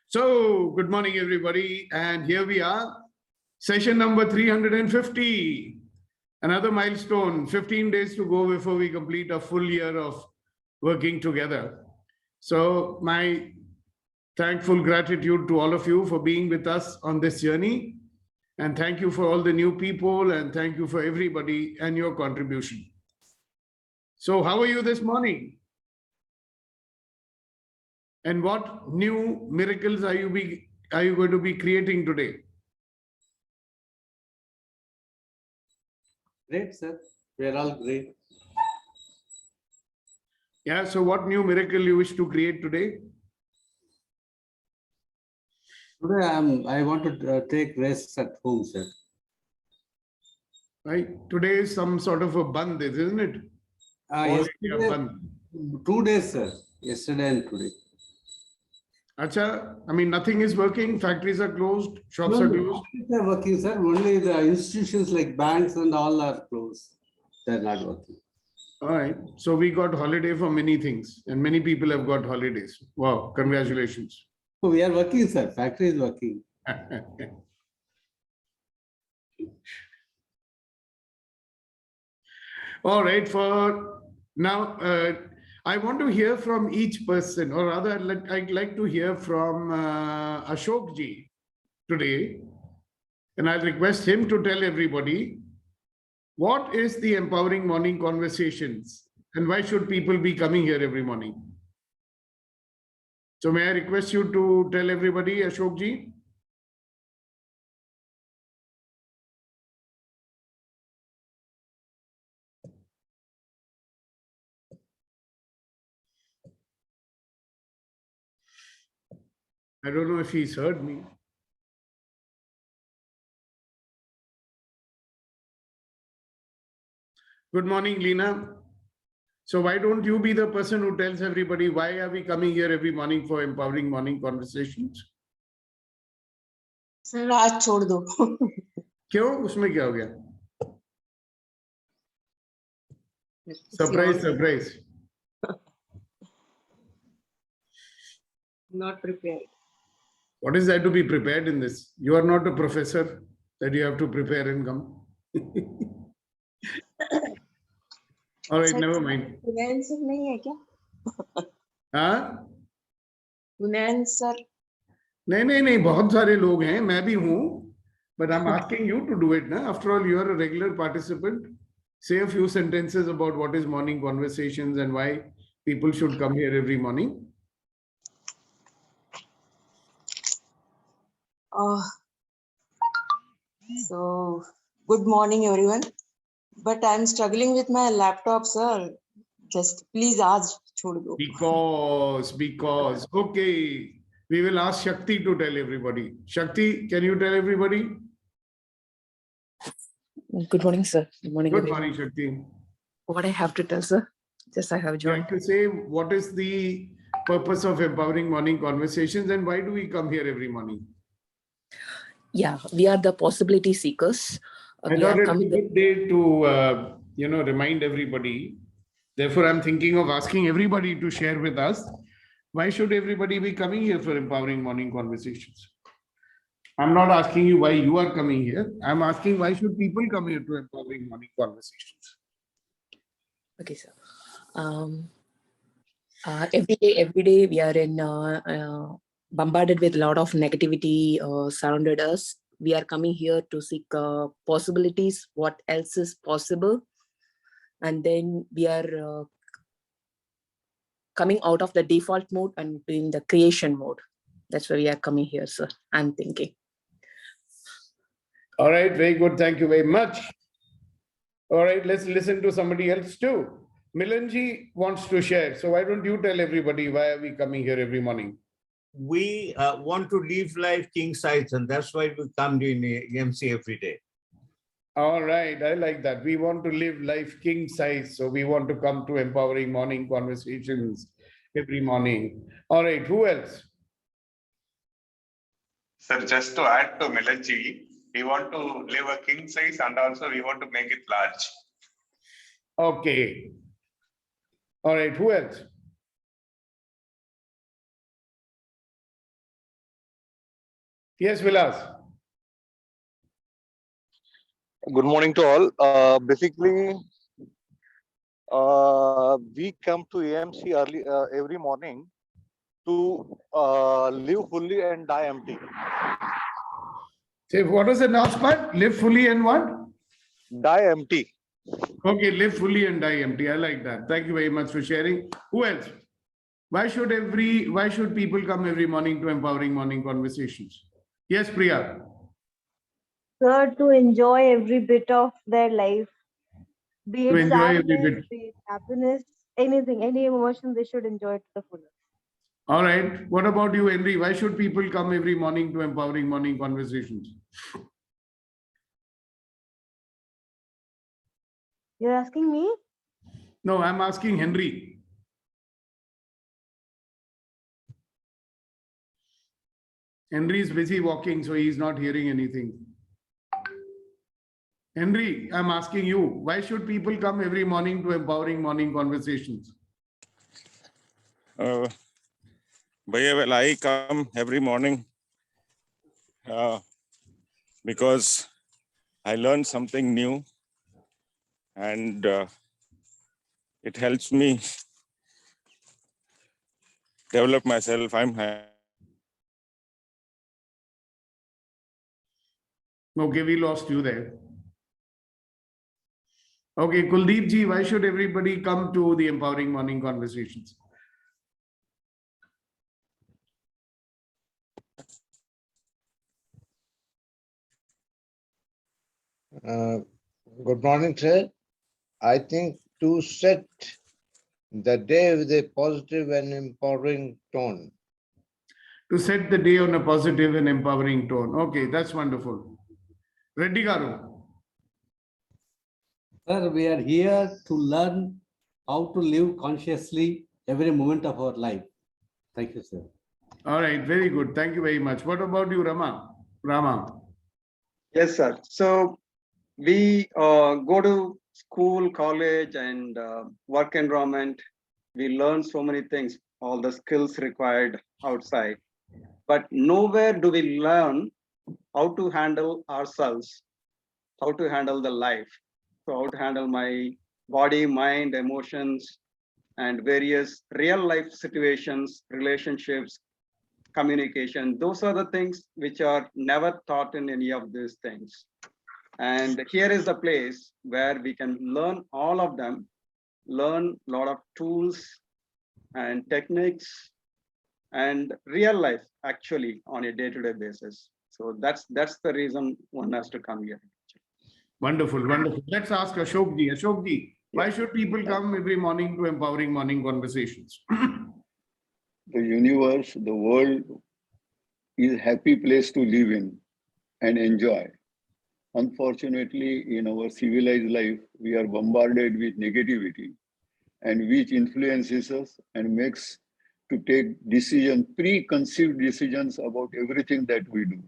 So, good morning, everybody. And here we are, session number 350. Another milestone, 15 days to go before we complete a full year of working together. So, my thankful gratitude to all of you for being with us on this journey. And thank you for all the new people, and thank you for everybody and your contribution. So, how are you this morning? And what new miracles are you going to be creating today? Great, sir. We are all great. Yeah, so what new miracle you wish to create today? Today I want to take rests at home, sir. Right? Today is some sort of a bandh, isn't it? Yesterday, 2 days, sir. Yesterday and today. Acha, I mean, nothing is working. Factories are closed. Shops are closed. Factories are working, sir. Only the institutions like banks and all are closed. They're not working. All right. So we got holiday for many things, and many people have got holidays. Wow. Congratulations. So we are working, sir. Factory is working. All right. For now, I want to hear from each person, or rather, I'd like to hear from Ashok ji today. And I'll request him to tell everybody what is the empowering morning conversations and why should people be coming here every morning. So may I request you to tell everybody, Ashok ji? I don't know if he's heard me. Good morning, Leena. So why don't you be the person who tells everybody why are we coming here every morning for empowering morning conversations? Sir आज छोड़ दो. क्यों? उसमें क्या हो गया? Surprise. Not prepared. What is there to be prepared in this? You are not a professor that you have to prepare and come. All right, never mind. Unayan sir नहीं है क्या? हाँ? Unayan sir. नहीं, बहुत सारे लोग हैं, मैं भी हूँ. But I'm asking you to do it, na? After all, you are a regular participant. Say a few sentences about what is morning conversations and why people should come here every morning. So, good morning, everyone. But I'm struggling with my laptop, sir. Just please ask. Because, okay. We will ask Shakti to tell everybody. Shakti, can you tell everybody? Good morning, sir. Good morning. Good morning, Shakti. What I have to tell, sir? Just I have joined. Like to say, what is the purpose of empowering morning conversations and why do we come here every morning? Yeah, we are the possibility seekers. I thought it's a good day to, remind everybody. Therefore, I'm thinking of asking everybody to share with us. Why should everybody be coming here for empowering morning conversations? I'm not asking you why you are coming here. I'm asking why should people come here to empowering morning conversations? Okay, sir. Every day we are in bombarded with a lot of negativity surrounded us. We are coming here to seek possibilities, what else is possible. And then we are coming out of the default mode and in the creation mode. That's why we are coming here, sir. I'm thinking. All right, very good. Thank you very much. All right, let's listen to somebody else too. Milanji wants to share. So why don't you tell everybody why are we coming here every morning? We want to live life king size, and that's why we come to EMC every day. All right, I like that. We want to live life king size. So we want to come to empowering morning conversations every morning. All right, who else? Sir, just to add to Milanji, we want to live a king size and also we want to make it large. Okay. All right, who else? Yes, Vilas. Good morning to all. Basically, we come to AMC early every morning to live fully and die empty. Say, what was the last part? Live fully and what? Die empty. Okay, live fully and die empty. I like that. Thank you very much for sharing. Who else? Why should people come every morning to empowering morning conversations? Yes, Priya. Sir, to enjoy every bit of their life, be To it enjoy every sadness, bit. be it happiness, anything, any emotion, they should enjoy it to the fullest. All right. What about you, Henry? Why should people come every morning to empowering morning conversations? You're asking me? No, I'm asking Henry. Henry is busy walking, so he's not hearing anything. Henry, I'm asking you, why should people come every morning to empowering morning conversations? Well, I come every morning because I learn something new, and it helps me develop myself. Okay, we lost you there. Okay, Kuldeep ji, why should everybody come to the empowering morning conversations? Good morning, sir. I think to set the day with a positive and empowering tone. To set the day on a positive and empowering tone. Okay, that's wonderful. Reddy Garu. Sir, we are here to learn how to live consciously every moment of our life. Thank you, sir. All right, very good. Thank you very much. What about you, Rama? Yes, sir. So we go to school, college, and work environment. We learn so many things, all the skills required outside. But nowhere do we learn how to handle ourselves, how to handle the life. So how to handle my body, mind, emotions, and various real life situations, relationships, communication. Those are the things which are never taught in any of these things. And here is the place where we can learn all of them, learn a lot of tools and techniques and real life actually on a day-to-day basis. So that's the reason one has to come here. Wonderful, wonderful. Let's ask Ashok ji. Ashok ji, why should people come every morning to empowering morning conversations? The universe, the world is a happy place to live in and enjoy. Unfortunately, in our civilized life, we are bombarded with negativity, and which influences us and makes to take preconceived decisions about everything that we do.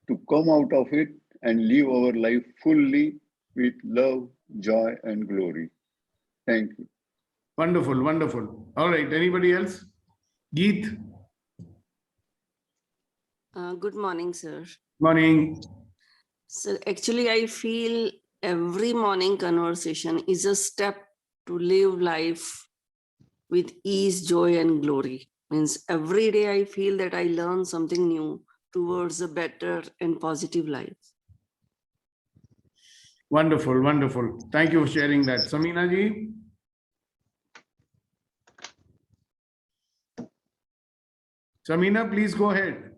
To come out of it and live our life fully with love, joy, and glory. Thank you. Wonderful, wonderful. All right, anybody else? Geet. Good morning, sir. Morning. So actually, I feel every morning conversation is a step to live life with ease, joy, and glory. Means every day I feel that I learn something new towards a better and positive life. Wonderful, wonderful. Thank you for sharing that. Samina ji. Samina, please go ahead.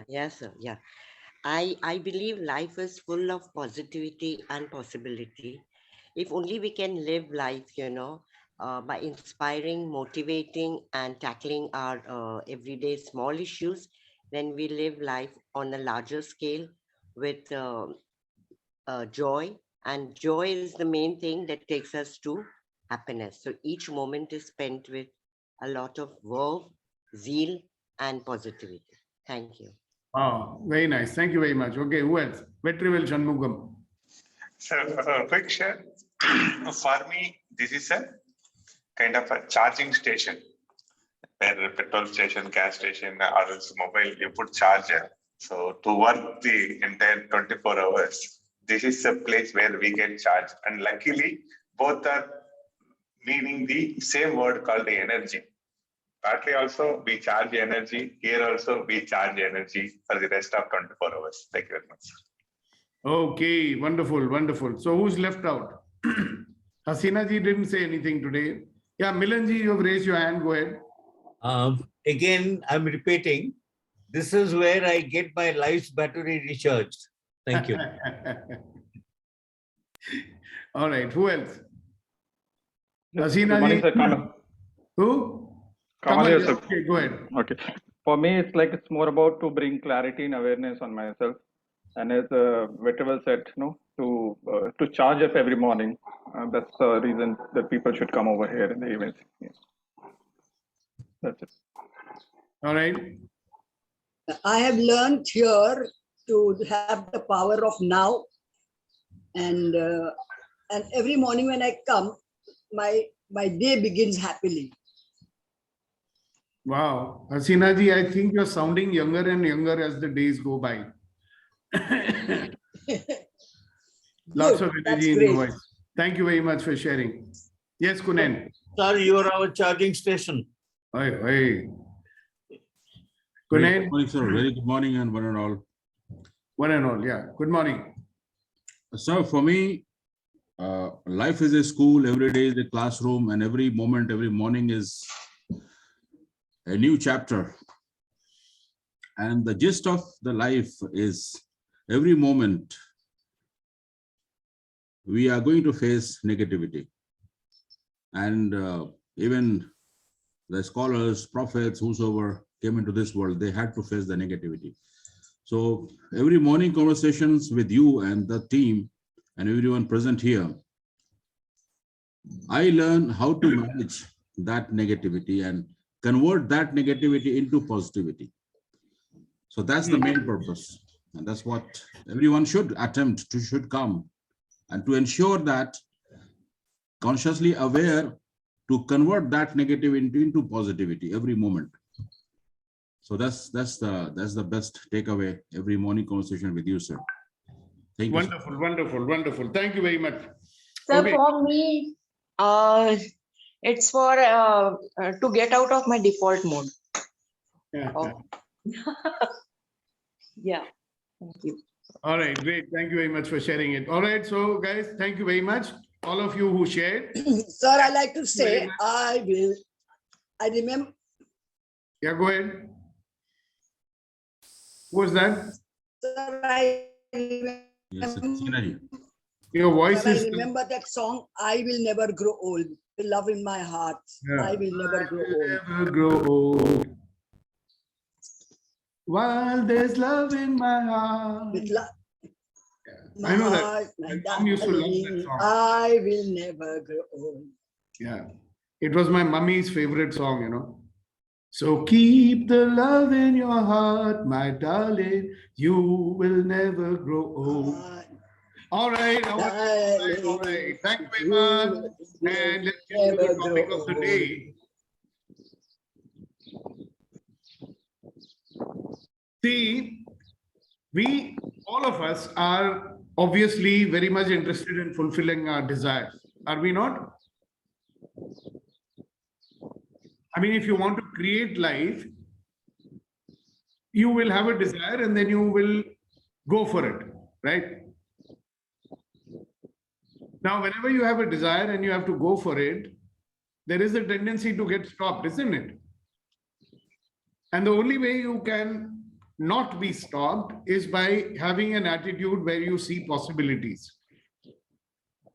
Yes, sir. Yeah. I believe life is full of positivity and possibility. If only we can live life, by inspiring, motivating, and tackling our everyday small issues, then we live life on a larger scale with joy. And joy is the main thing that takes us to happiness. So each moment is spent with a lot of verve, zeal, and positivity. Thank you. Oh, very nice. Thank you very much. Okay, who else? Vetrivel Shanmugam. So, quick share. For me, this is a kind of a charging station. where petrol station, gas station, or else mobile, you put charger. So to work the entire 24 hours, this is a place where we get charged. And luckily, both are meaning the same word called the energy. Partly also we charge energy. Here also we charge energy for the rest of 24 hours. Thank you very much. Okay, wonderful, wonderful. So who's left out? Hasina ji didn't say anything today. Yeah, Milan ji, you have raised your hand. Go ahead. Again, I'm repeating, this is where I get my life's battery recharged. Thank you. All right, who else? Yes, Hasina good morning, ji. sir. Kamal. Who? Kamal, Kamal, yes, sir. okay, go ahead. Okay. For me, it's more about to bring clarity and awareness on myself. And as Vettavel said, to charge up every morning. That's the reason that people should come over here in the evenings. Yes. That's it. All right. I have learned here to have the power of now, and every morning when I come, my day begins happily. Wow, Hasina ji, I think you're sounding younger and younger as the days go by. Lots of energy in your voice. Thank you very much for sharing. Yes, Kunen. Sir, you are our charging station. Hey, hey. Very Kunen. good morning, sir. Very good morning, and one and all. One and all, yeah. Good morning. So for me, life is a school. Every day is a classroom, and every moment, every morning is a new chapter. And the gist of the life is every moment we are going to face negativity. And even the scholars, prophets, whosoever came into this world, they had to face the negativity. So every morning conversations with you and the team and everyone present here, I learn how to manage that negativity and convert that negativity into positivity. So that's the main purpose. And that's what everyone should attempt to, should come, and to ensure that consciously aware to convert that negativity into positivity every moment. So that's the best takeaway every morning conversation with you, sir. Thank you. Wonderful, wonderful, wonderful. Thank you very much. So Okay. for me, it's for to get out of my default mode. Yeah. Oh. Yeah, thank you. All right, great. Thank you very much for sharing it. All right, so guys, thank you very much. All of you who shared. Sir, I like to say, I remember. Yeah, go ahead. Who was that? Sir, I Yes, sir. Your voice Sir, is. I remember that song, I Will Never Grow Old. The love in my heart. Yeah. I will never grow old. Never grow old. While there's love in my heart. With love. I know that. Heart, my My mom used to love that darling, song. I will never grow old. Yeah. It was my mummy's favorite song, you know. So keep the love in your heart, my darling. You will never grow old. All right. All right. Thank you very much. And let's get to the topic of the day. See, we, all of us, are obviously very much interested in fulfilling our desires. Are we not? I mean, if you want to create life, you will have a desire and then you will go for it, right? Now, whenever you have a desire and you have to go for it, there is a tendency to get stopped, isn't it? And the only way you can not be stopped is by having an attitude where you see possibilities.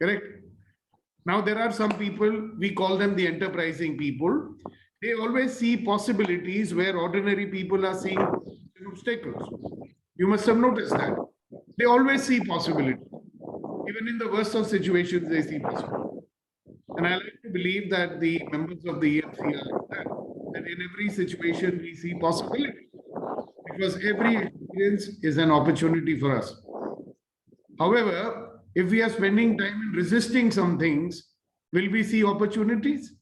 Correct? Now, there are some people, we call them the enterprising people. They always see possibilities where ordinary people are seeing obstacles. You must have noticed that. They always see possibility. Even in the worst of situations, they see possibility. And I like to believe that the members of the EMC are like that. That in every situation, we see possibility. Because every experience is an opportunity for us. However, if we are spending time in resisting some things, will we see opportunities?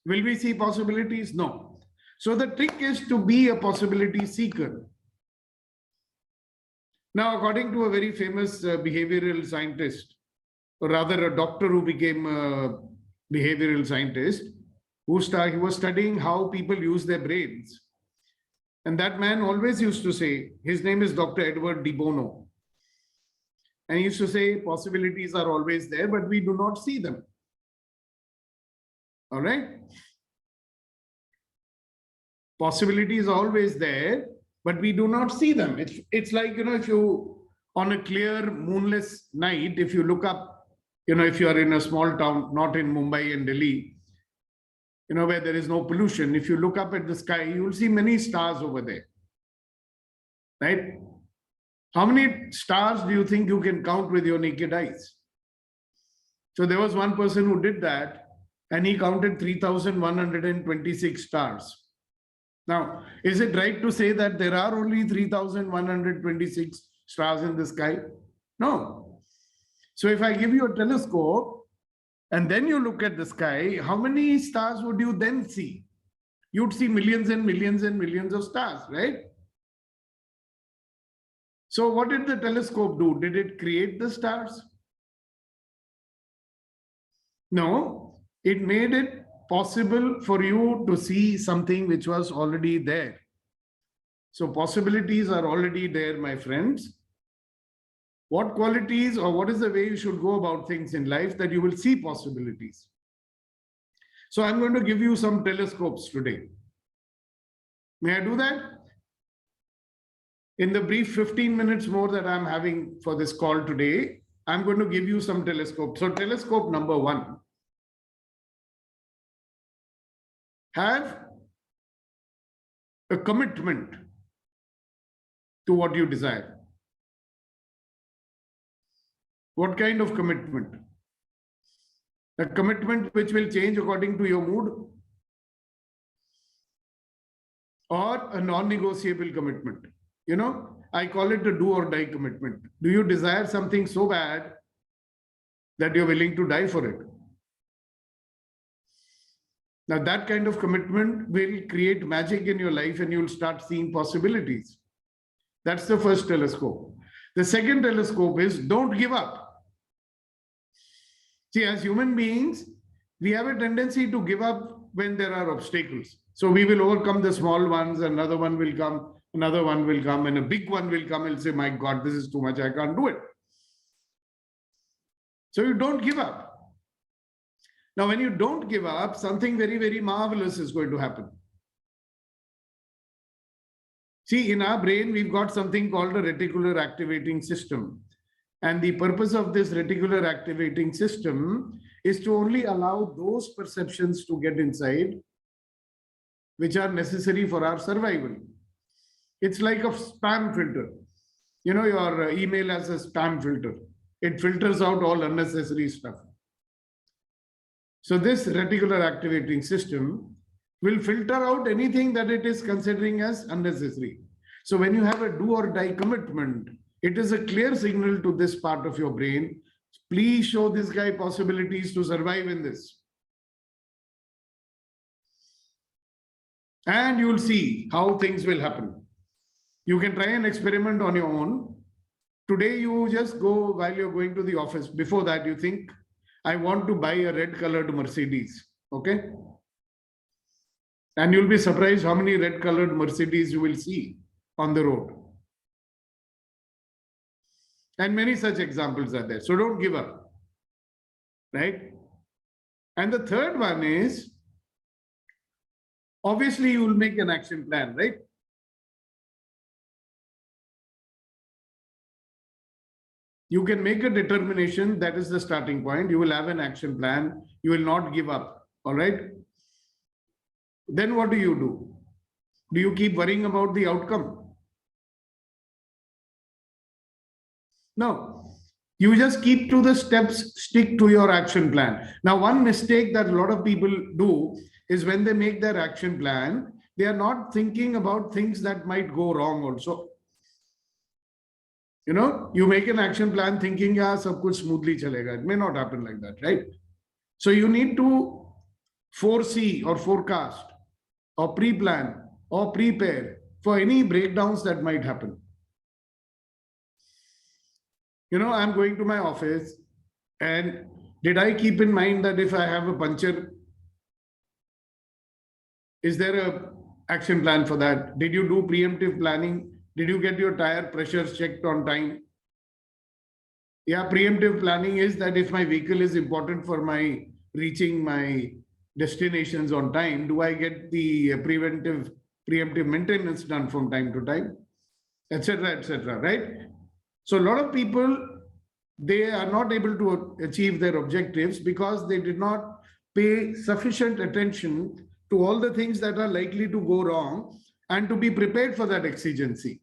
Will we see possibilities? No. So the trick is to be a possibility seeker. Now, according to a very famous behavioral scientist, or rather a doctor who became a behavioral scientist, he was studying how people use their brains. And that man always used to say, his name is Dr. Edward de Bono. And he used to say, possibilities are always there, but we do not see them. All right? Possibilities are always there, but we do not see them. It's like, if you, on a clear moonless night, if you look up, if you are in a small town, not in Mumbai and Delhi, where there is no pollution, if you look up at the sky, you will see many stars over there, right? How many stars do you think you can count with your naked eyes? So there was one person who did that, and he counted 3,126 stars. Now, is it right to say that there are only 3,126 stars in the sky? No. So if I give you a telescope and then you look at the sky, how many stars would you then see? You'd see millions and millions and millions of stars, right? So what did the telescope do? Did it create the stars? No, it made it possible for you to see something which was already there. So possibilities are already there, my friends. What qualities or what is the way you should go about things in life that you will see possibilities? So I'm going to give you some telescopes today. May I do that? In the brief 15 minutes more that I'm having for this call today, I'm going to give you some telescopes. So telescope number 1. Have a commitment to what you desire. What kind of commitment? A commitment which will change according to your mood, or a non-negotiable commitment. I call it a do or die commitment. Do you desire something so bad that you're willing to die for it? Now that kind of commitment will create magic in your life and you'll start seeing possibilities. That's the first telescope. The second telescope is don't give up. See, as human beings, we have a tendency to give up when there are obstacles. So we will overcome the small ones, another one will come, another one will come, and a big one will come and say, my God, this is too much, I can't do it. So you don't give up. Now, when you don't give up, something very, very marvelous is going to happen. See, in our brain, we've got something called a reticular activating system. And the purpose of this reticular activating system is to only allow those perceptions to get inside which are necessary for our survival. It's like a spam filter. Your email has a spam filter. It filters out all unnecessary stuff. So this reticular activating system will filter out anything that it is considering as unnecessary. So when you have a do or die commitment, it is a clear signal to this part of your brain, please show this guy possibilities to survive in this. And you'll see how things will happen. You can try an experiment on your own. Today, you just go while you're going to the office. Before that, you think, I want to buy a red colored Mercedes. Okay. And you'll be surprised how many red colored Mercedes you will see on the road. And many such examples are there. So don't give up. Right. And the third one is, obviously, you will make an action plan, right? You can make a determination, that is the starting point. You will have an action plan. You will not give up, all right? Then what do? Do you keep worrying about the outcome? No. You just keep to the steps, stick to your action plan. Now, one mistake that a lot of people do is when they make their action plan, they are not thinking about things that might go wrong also. You make an action plan thinking, yeah, sab kuch smoothly chalega. It may not happen like that, right? So you need to foresee or forecast or pre-plan or prepare for any breakdowns that might happen. You know, I'm going to my office, and did I keep in mind that if I have a puncture, is there a action plan for that? Did you do preemptive planning? Did you get your tire pressures checked on time? Yeah, preemptive planning is that if my vehicle is important for my reaching my destinations on time, do I get the preemptive maintenance done from time to time, etc., right? So a lot of people, they are not able to achieve their objectives because they did not pay sufficient attention to all the things that are likely to go wrong and to be prepared for that exigency.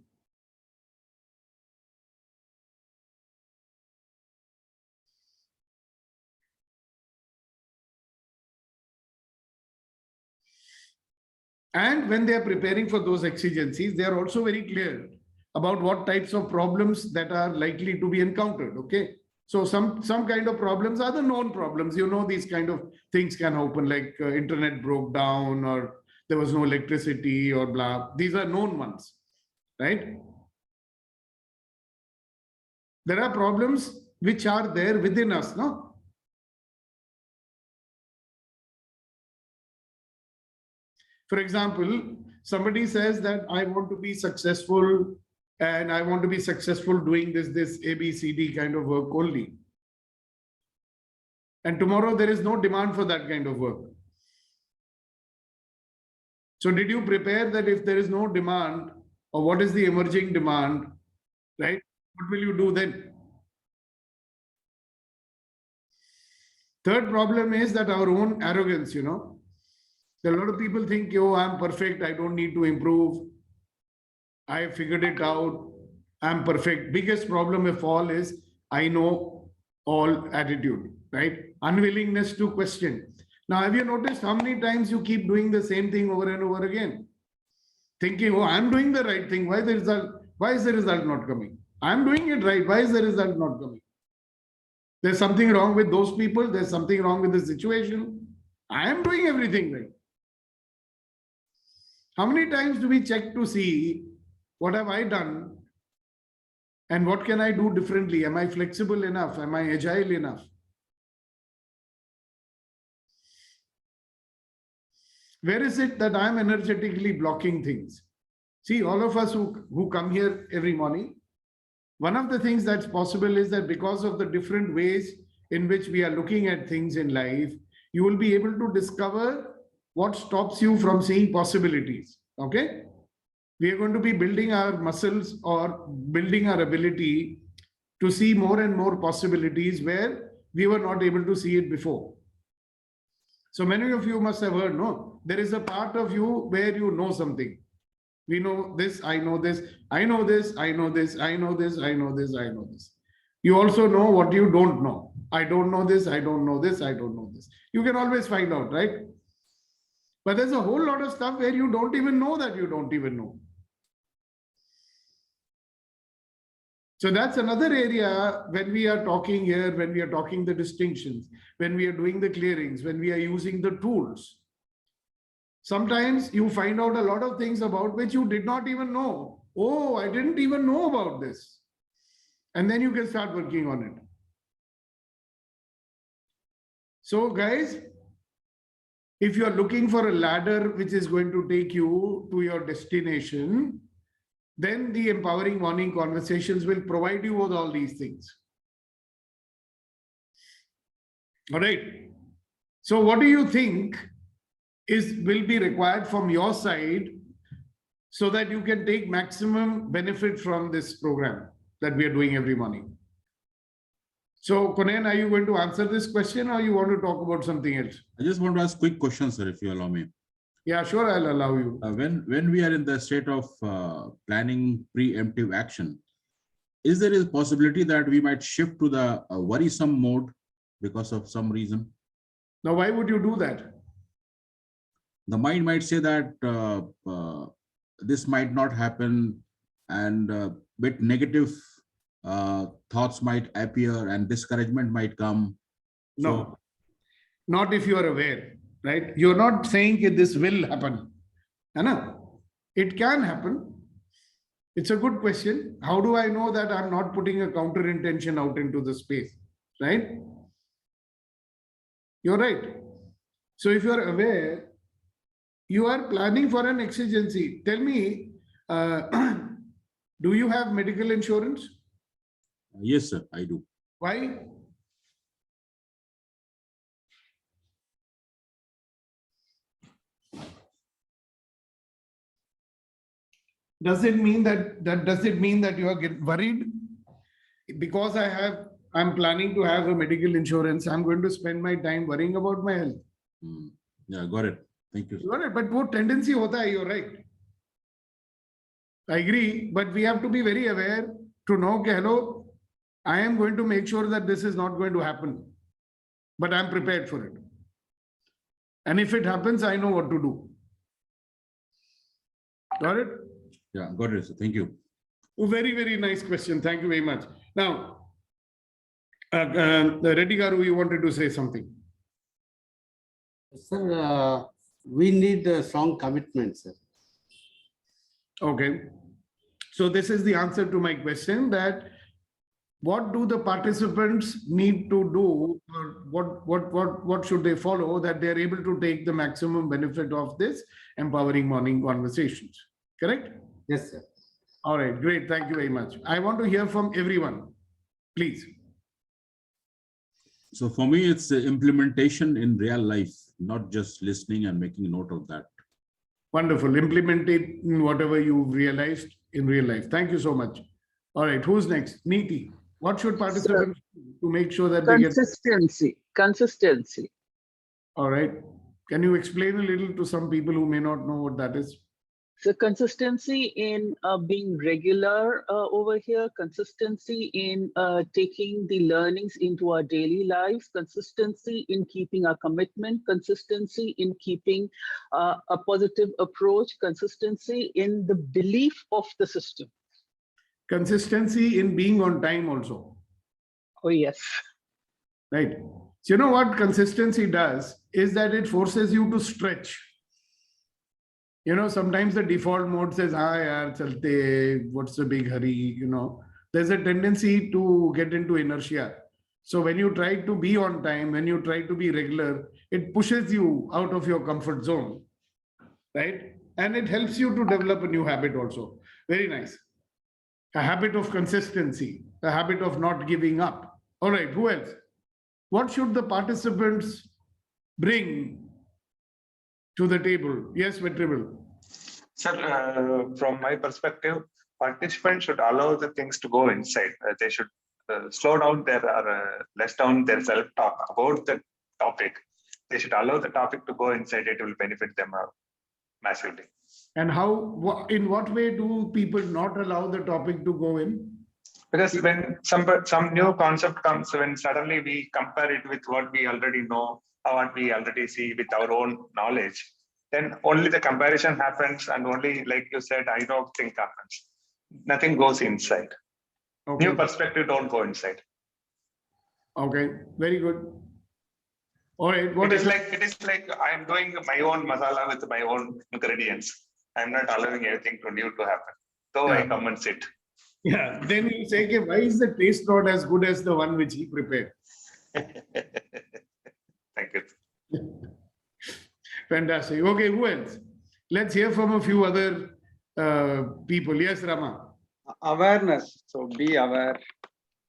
And when they are preparing for those exigencies, they are also very clear about what types of problems that are likely to be encountered. Okay. So some kind of problems are the known problems. You know, these kind of things can happen, like internet broke down or there was no electricity or blah. These are known ones, right? There are problems which are there within us, no? For example, somebody says that I want to be successful and I want to be successful doing this ABCD kind of work only. And tomorrow there is no demand for that kind of work. So did you prepare that if there is no demand, or what is the emerging demand, right? What will you do then? Third problem is that our own arrogance, you know. A lot of people think, oh, I'm perfect, I don't need to improve. I figured it out, I'm perfect. Biggest problem of all is I know all attitude, right? Unwillingness to question. Now, have you noticed how many times you keep doing the same thing over and over again? Thinking, oh, I'm doing the right thing. Why is the result not coming? I'm doing it right. Why is the result not coming? There's something wrong with those people. There's something wrong with the situation. I am doing everything right. How many times do we check to see what have I done and what can I do differently? Am I flexible enough? Am I agile enough? Where is it that I'm energetically blocking things? See, all of us who come here every morning, one of the things that's possible is that because of the different ways in which we are looking at things in life, you will be able to discover what stops you from seeing possibilities. Okay? We are going to be building our muscles or building our ability to see more and more possibilities where we were not able to see it before. So many of you must have heard, no, there is a part of you where you know something. We know this, I know this, I know this, I know this, I know this, I know this, I know this. You also know what you don't know. I don't know this, I don't know this, I don't know this. You can always find out, right? But there's a whole lot of stuff where you don't even know that you don't even know. So that's another area when we are talking here, when we are talking the distinctions, when we are doing the clearings, when we are using the tools. Sometimes you find out a lot of things about which you did not even know. Oh, I didn't even know about this. And then you can start working on it. So guys, if you are looking for a ladder which is going to take you to your destination, then the empowering morning conversations will provide you with all these things. All right. So what do you think will be required from your side so that you can take maximum benefit from this program that we are doing every morning? So Kunen, are you going to answer this question or you want to talk about something else? I just want to ask quick questions, sir, if you allow me. Yeah, sure, I'll allow you. When we are in the state of planning preemptive action, is there a possibility that we might shift to the worrisome mode because of some reason? Now, why would you do that? The mind might say that this might not happen, and bit negative thoughts might appear and discouragement might come. No, not if you are aware. right? You're not saying that this will happen. It can happen. It's a good question. How do I know that I'm not putting a counter intention out into the space, right? You're right. So if you're aware, you are planning for an exigency. Tell me, do you have medical insurance? Yes, sir, I do. Why? Does it mean that you are worried? Because I'm planning to have a medical insurance, I'm going to spend my time worrying about my health. Yeah, got it. Thank you. Got it. But what tendency hota hai, you're right. I agree, but we have to be very aware to know, okay, hello, I am going to make sure that this is not going to happen, but I'm prepared for it. And if it happens, I know what to do. Got it? Yeah, got it, sir. Thank you. Very, very nice question. Thank you very much. Now, Reddy Garu, you wanted to say something. Sir, we need a strong commitment, sir. Okay. So this is the answer to my question, that what do the participants need to do, or what should they follow that they are able to take the maximum benefit of this empowering morning conversations? Correct? Yes, sir. All right, great. Thank you very much. I want to hear from everyone, please. So for me, it's the implementation in real life, not just listening and making note of that. Wonderful. Implement it in whatever you've realized in real life. Thank you so much. All right, who's next? Neeti, what should participants do to make sure that they get consistency? All right. Can you explain a little to some people who may not know what that is? So consistency in being regular over here, consistency in taking the learnings into our daily lives, consistency in keeping our commitment, consistency in keeping a positive approach, consistency in the belief of the system. Consistency in being on time also. Oh, yes. Right. So you know what consistency does is that it forces you to stretch. You know, sometimes the default mode says, yaar, chalte, what's the big hurry? You know, there's a tendency to get into inertia. So when you try to be on time, when you try to be regular, it pushes you out of your comfort zone, right? And it helps you to develop a new habit also. Very nice. A habit of consistency, a habit of not giving up. All right, who else? What should the participants bring to the table? Yes, Vetrible. Sir, from my perspective, participants should allow the things to go inside. They should slow down less down their self-talk about the topic. They should allow the topic to go inside. It will benefit them massively. And how, in what way do people not allow the topic to go in? Because when some new concept comes, when suddenly we compare it with what we already know, or what we already see with our own knowledge, then only the comparison happens, and only, like you said, I know thing happens. Nothing goes inside. Okay. New perspective don't go inside. Okay, very good. All right. It is like I am doing my own masala with my own ingredients. I'm not allowing anything to new to happen. So I come and sit. Yeah, then you say, okay, why is the taste not as good as the one which he prepared? Thank you. Fantastic. Okay, who else? Let's hear from a few other people. Yes, Rama. Awareness. So be aware.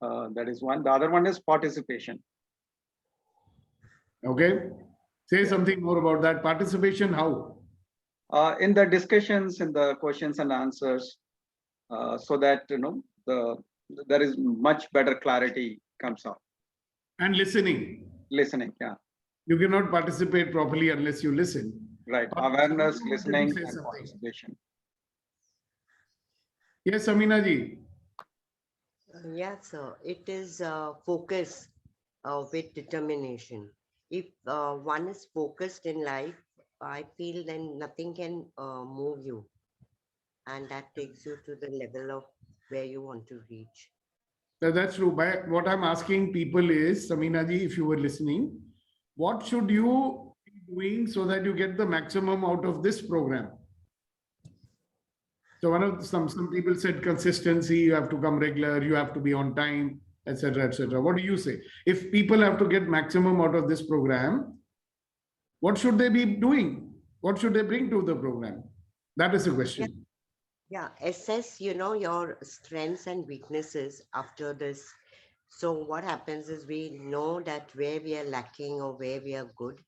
That is one. The other one is participation. Okay. Say something more about that. Participation, how? In the discussions, in the questions and answers, so that there is much better clarity comes out. And listening. Listening, yeah. You cannot participate properly unless you listen. Right. Awareness, listening, and participation. Yes, Amina ji. Yeah, sir. It is focus with determination. If one is focused in life, I feel then nothing can move you. And that takes you to the level of where you want to reach. That's true. But what I'm asking people is, Samina ji, if you were listening, what should you be doing so that you get the maximum out of this program? So one of some people said consistency, you have to come regular, you have to be on time, etc., etc. What do you say? If people have to get maximum out of this program, what should they be doing? What should they bring to the program? That is the question. Yeah, assess, your strengths and weaknesses after this. So what happens is we know that where we are lacking or where we are good,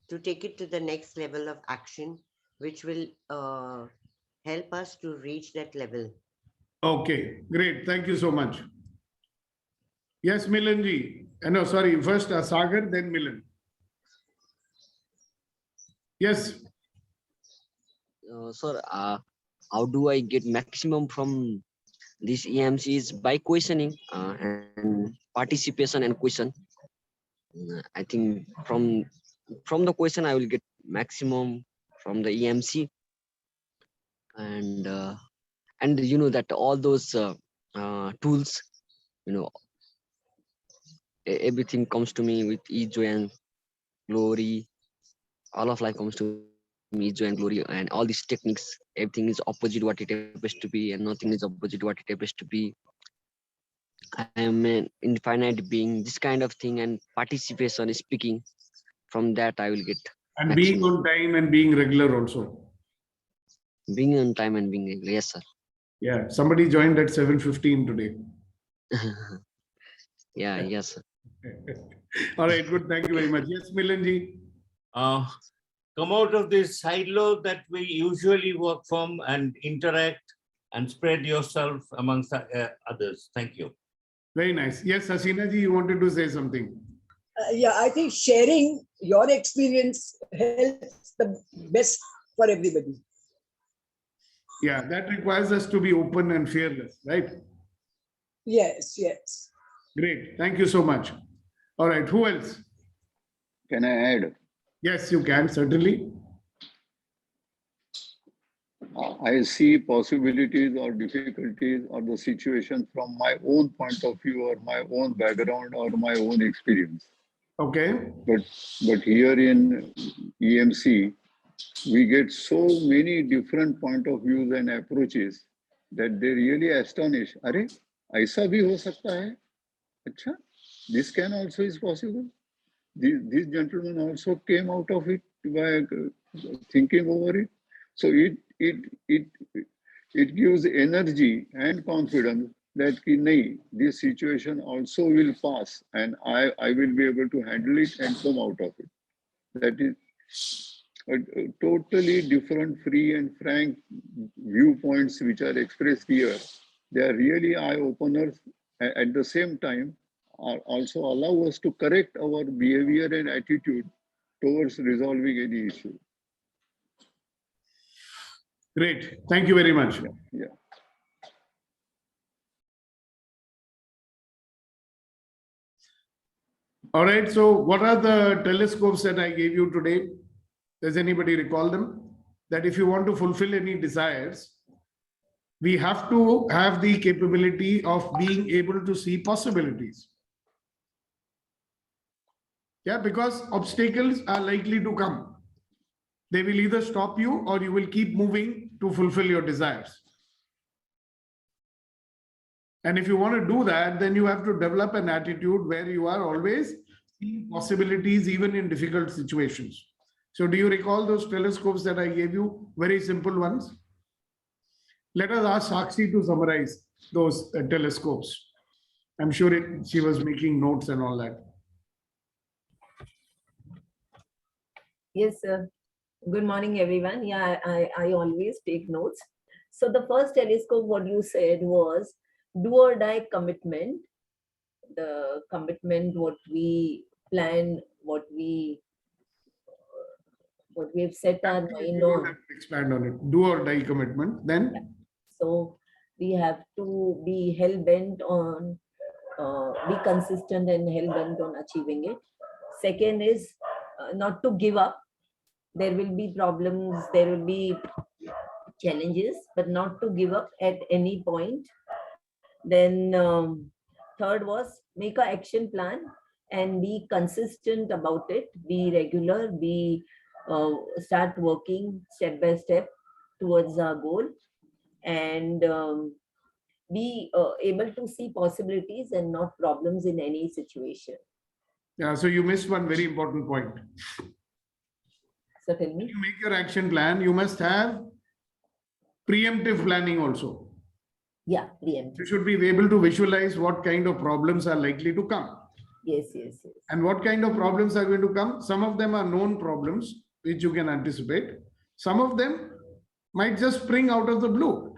to take it to the next level of action, which will help us to reach that level. Okay, great. Thank you so much. Yes, Milanji. No, sorry. First Sagar, then Milan. Yes. Sir, how do I get maximum from these EMCs? By questioning and participation and question. I think from the question I will get maximum from the EMC, and that all those tools, everything comes to me with ease, joy, and glory. All of life comes to me, joy and glory, and all these techniques. Everything is opposite what it appears to be, and nothing is opposite what it appears to be. I am an infinite being. This kind of thing and participation, speaking. From that, I will get. And maximum. being on time and being regular also. Being on time and being regular, yes, sir. Yeah, somebody joined at 7:15 today. Yeah, yes, sir. All right, good. Thank you very much. Yes, Milanji. Come out of this silo that we usually work from and interact and spread yourself amongst others. Thank you. Very nice. Yes, Hasina ji, you wanted to say something. Yeah, I think sharing your experience helps the best for everybody. Yeah, that requires us to be open and fearless, right? Yes, yes. Great. Thank you so much. All right, who else? Can I add? Yes, you can, certainly. I see possibilities or difficulties or the situation from my own point of view or my own background or my own experience. Okay. But here in EMC, we get so many different point of views and approaches that they really astonish. Are, aisa bhi ho sakta hai? Achha, this can also is possible. This gentleman also came out of it by thinking over it. So it gives energy and confidence that this situation also will pass and I will be able to handle it and come out of it. That is a totally different, free and frank viewpoints which are expressed here. They are really eye-openers. At the same time, also allow us to correct our behavior and attitude towards resolving any issue. Great. Thank you very much. Yeah. All right. So what are the telescopes that I gave you today? Does anybody recall them? That if you want to fulfill any desires, we have to have the capability of being able to see possibilities. Yeah, because obstacles are likely to come. They will either stop you or you will keep moving to fulfill your desires. And if you want to do that, then you have to develop an attitude where you are always seeing possibilities even in difficult situations. So do you recall those telescopes that I gave you? Very simple ones. Let us ask Sakshi to summarize those telescopes. I'm sure she was making notes and all that. Yes, sir. Good morning, everyone. Yeah, I always take notes. So the first telescope, what you said was do or die commitment. The commitment, what we plan, what we have set our mind on. Expand on it. Do or die commitment. Then. So we have to be hell bent on, be consistent and hell bent on achieving it. Second is not to give up. There will be problems, there will be challenges, but not to give up at any point. Then third was make an action plan and be consistent about it, be regular, be start working step by step towards our goal, and be able to see possibilities and not problems in any situation. Yeah, so you missed one very important point. So tell me. When you make your action plan, you must have preemptive planning also. Yeah, preemptive. You should be able to visualize what kind of problems are likely to come. Yes, yes, yes. And what kind of problems are going to come? Some of them are known problems, which you can anticipate. Some of them might just spring out of the blue.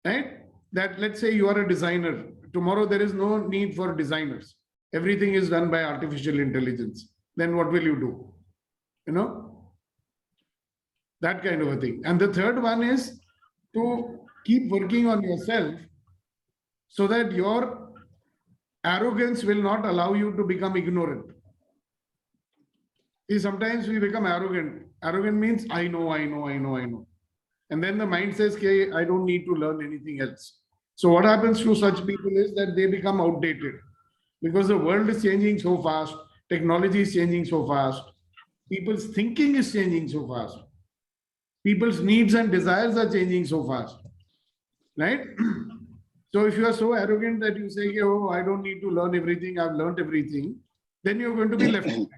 Right? That, let's say you are a designer. Tomorrow there is no need for designers. Everything is done by artificial intelligence. Then what will you do? You know? That kind of a thing. And the third one is to keep working on yourself so that your arrogance will not allow you to become ignorant. See, sometimes we become arrogant. Arrogant means I know. And then the mind says, okay, I don't need to learn anything else. So what happens to such people is that they become outdated because the world is changing so fast. Technology is changing so fast. People's thinking is changing so fast. People's needs and desires are changing so fast. Right? So if you are so arrogant that you say, oh, I don't need to learn everything, I've learned everything, then you're going to be left behind.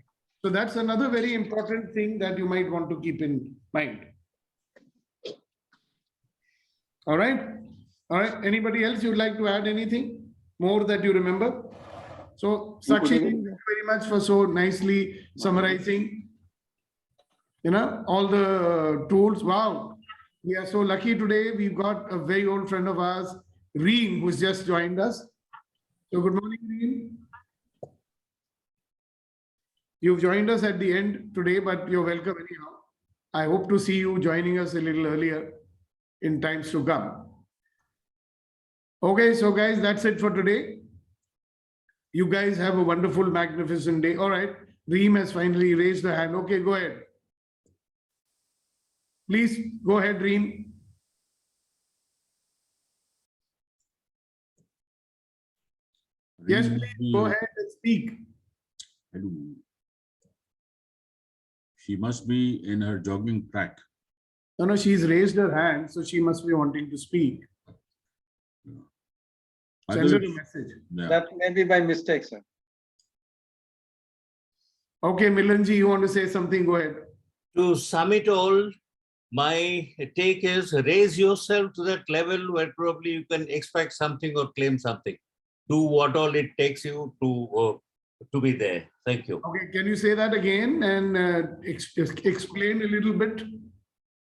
So that's another very important thing that you might want to keep in mind. All right. All right. Anybody else you'd like to add anything more that you remember? So Sakshi, thank you very much for so nicely summarizing, you know, all the tools. Wow. We are so lucky today. We've got a very old friend of ours, Reem, who's just joined us. So good morning, Reem. You've joined us at the end today, but you're welcome anyhow. I hope to see you joining us a little earlier in times to come. Okay, so guys, that's it for today. You guys have a wonderful, magnificent day. All right, Reem has finally raised her hand. Okay, go ahead. Please go ahead, Reem. Yes, please go ahead and speak. She must be in her jogging track. No, she's raised her hand, so she must be wanting to speak. Send her a message. Yeah. That may be by mistake, sir. Okay, Milanji, you want to say something? Go ahead. To sum it all, my take is raise yourself to that level where probably you can expect something or claim something. Do what all it takes you to be there. Thank you. Okay, can you say that again and explain a little bit?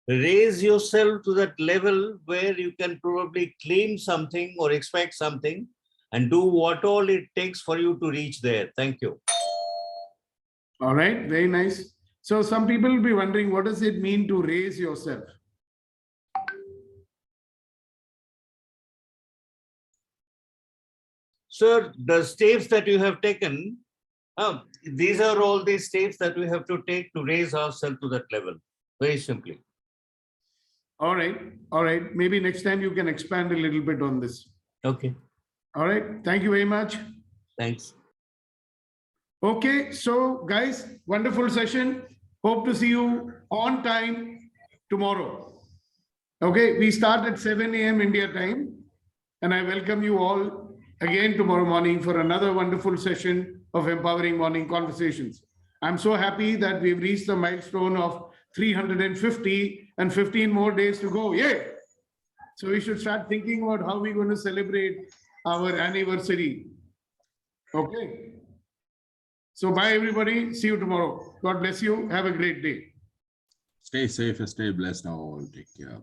Raise yourself to that level where you can probably claim something or expect something and do what all it takes for you to reach there. Thank you. All right, very nice. So some people will be wondering, what does it mean to raise yourself? Sir, the steps that you have taken, these are all the steps that we have to take to raise ourselves to that level, very simply. All right, all right. Maybe next time you can expand a little bit on this. Okay. All right, thank you very much. Thanks. Okay, so guys, wonderful session. Hope to see you on time tomorrow. Okay, we start at 7 a.m. India time, and I welcome you all again tomorrow morning for another wonderful session of Empowering Morning Conversations. I'm so happy that we've reached the milestone of 350 and 15 more days to go. Yay! So we should start thinking about how we're going to celebrate our anniversary. Okay. So bye everybody. See you tomorrow. God bless you. Have a great day. Stay safe and stay blessed all. Take care.